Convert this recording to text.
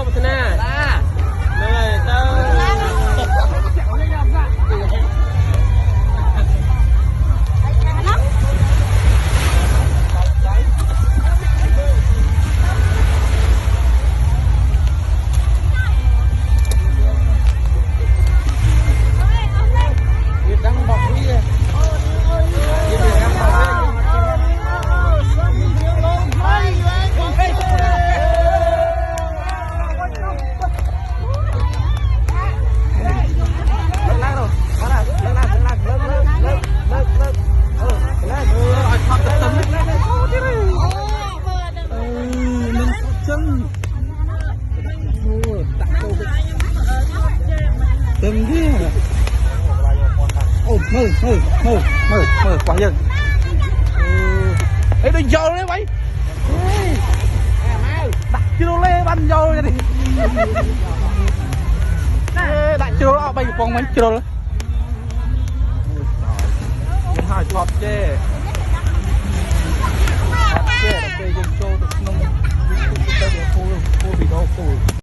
một thế này này tao từng kia mơ quả dân ấy đừng vô đấy mày đặt chưa lê bắn vô vậy đi đặt chưa đó bay con mấy chưa hai chọt chê